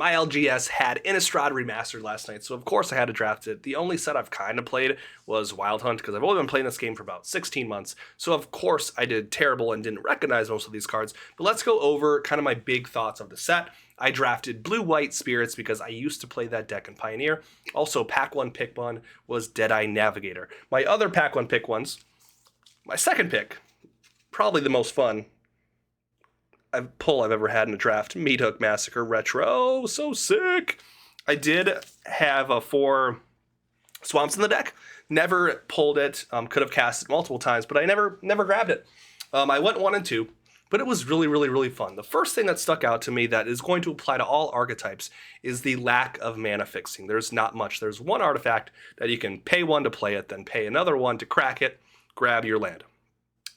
My LGS had Innistrad Remastered last night, so of course I had to draft it. The only set I've kind of played was Wild Hunt, because I've only been playing this game for about 16 months, so of course I did terrible and didn't recognize most of these cards. But let's go over kind of my big thoughts of the set. I drafted Blue-White Spirits because I used to play that deck in Pioneer. Also, Pack 1 Pick 1 was Deadeye Navigator. My other Pack 1 Pick 1s, my second pick, probably the most fun pull I've ever had in a draft. Meat Hook Massacre Retro. So sick. I did have 4 swamps in the deck. Never pulled it. Could have cast it multiple times, but I never grabbed it. I went 1 and 2, but it was really fun. The first thing that stuck out to me that is going to apply to all archetypes is the lack of mana fixing. There's not much. There's one artifact that you can pay 1 to play it, then pay another 1 to crack it, grab your land.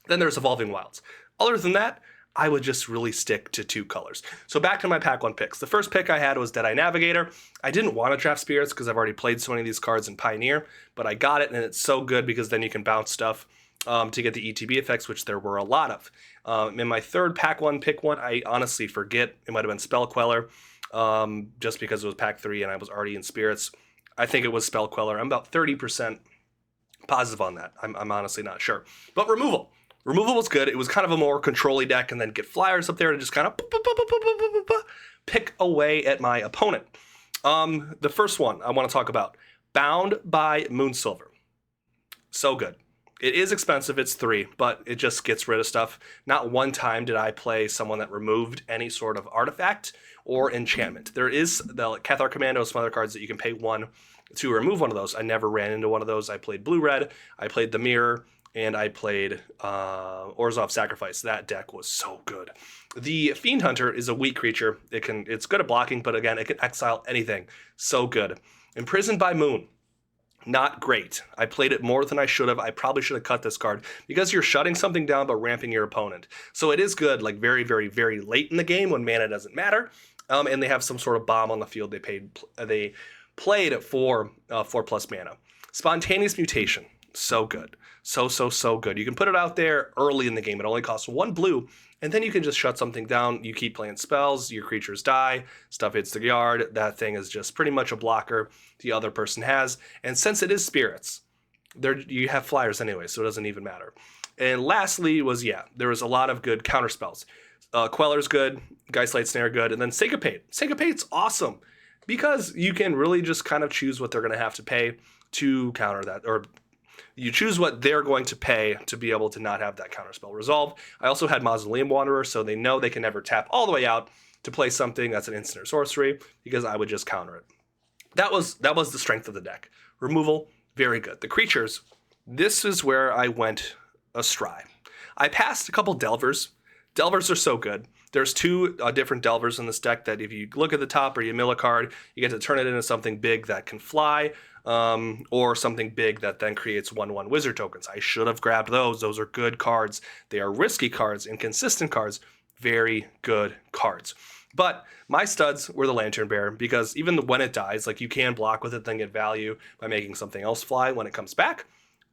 Then there's Evolving Wilds. Other than that, I would just really stick to 2 colors. So back to my Pack 1 picks. The first pick I had was Deadeye Navigator. I didn't want to draft Spirits because I've already played so many of these cards in Pioneer, but I got it, and it's so good because then you can bounce stuff to get the ETB effects, which there were a lot of. In my third Pack 1 pick 1, I honestly forget. It might have been Spell Queller, just because it was Pack 3 and I was already in Spirits. I think it was Spell Queller. I'm about 30% positive on that. I'm honestly not sure. But Removal. Removal was good. It was kind of a more control-y deck, and then get flyers up there to just kind of pick away at my opponent. The first one I want to talk about, Bound by Moonsilver. So good. It is expensive, it's 3, but it just gets rid of stuff. Not one time did I play someone that removed any sort of artifact or enchantment. There is the Cathar Commando, some other cards that you can pay 1 to remove one of those. I never ran into one of those. I played Blue-Red, I played the Mirror, and I played Orzhov Sacrifice. That deck was so good. The Fiend Hunter is a weak creature. It's good at blocking, but again, it can exile anything. So good. Imprisoned by Moon. Not great. I played it more than I should have. I probably should have cut this card because you're shutting something down but ramping your opponent. So it is good, like very late in the game when mana doesn't matter. And they have some sort of bomb on the field. They played for 4+ mana. Spontaneous Mutation. So good. So good. You can put it out there early in the game. It only costs 1 blue, and then you can just shut something down. You keep playing spells, your creatures die, stuff hits the yard. That thing is just pretty much a blocker the other person has. And since it is Spirits, you have flyers anyway, so it doesn't even matter. And lastly there was a lot of good counter spells. Queller's good, Geistlight Snare good, and then Syncopate. Syncopate's awesome because you can really just kind of choose what they're going to have to pay to counter that, or you choose what they're going to pay to be able to not have that counterspell resolve. I also had Mausoleum Wanderer, so they know they can never tap all the way out to play something that's an instant or sorcery, because I would just counter it. That was the strength of the deck. Removal, very good. The creatures, this is where I went astray. I passed a couple Delvers. Delvers are so good. There's 2 different Delvers in this deck that if you look at the top or you mill a card, you get to turn it into something big that can fly, or something big that then creates 1/1 wizard tokens. I should have grabbed those. Those are good cards. They are risky cards, inconsistent cards, very good cards. But my studs were the Lantern Bearer, because even when it dies, like, you can block with it, then get value by making something else fly when it comes back.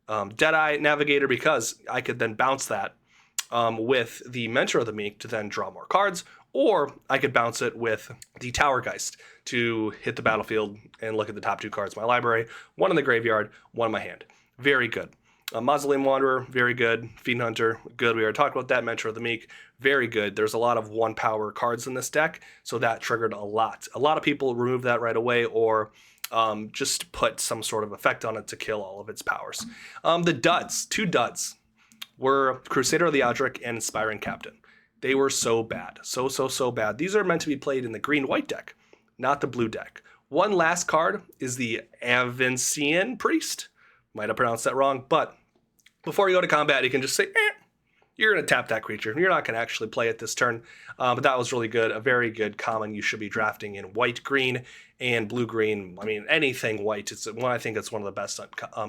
Deadeye Navigator, because I could then bounce that with the Mentor of the Meek to then draw more cards, or I could bounce it with the Towergeist to hit the battlefield and look at the top 2 cards in my library. 1 in the graveyard, 1 in my hand. Very good. Mausoleum Wanderer, very good. Fiend Hunter, good. We already talked about that. Mentor of the Meek, very good. There's a lot of 1-power cards in this deck, so that triggered a lot. A lot of people remove that right away, or just put some sort of effect on it to kill all of its powers. The duds, 2 duds, were Crusader of the Odric and Inspiring Captain. They were so bad. So bad. These are meant to be played in the green-white deck, not the blue deck. One last card is the Avancian Priest. Might have pronounced that wrong, but before you go to combat, you can just say, you're going to tap that creature. You're not going to actually play it this turn. But that was really good. A very good common you should be drafting in white-green and blue-green. I mean, anything white. I think it's one of the best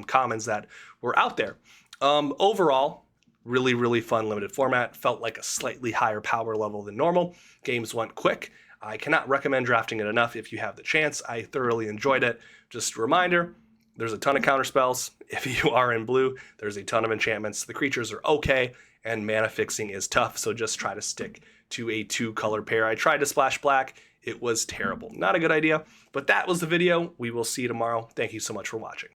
commons that were out there. Overall, really fun limited format. Felt like a slightly higher power level than normal. Games went quick. I cannot recommend drafting it enough if you have the chance. I thoroughly enjoyed it. Just a reminder, there's a ton of counter spells. If you are in blue, there's a ton of enchantments. The creatures are okay, and mana fixing is tough, so just try to stick to a 2-color pair. I tried to splash black. It was terrible. Not a good idea, but that was the video. We will see you tomorrow. Thank you so much for watching.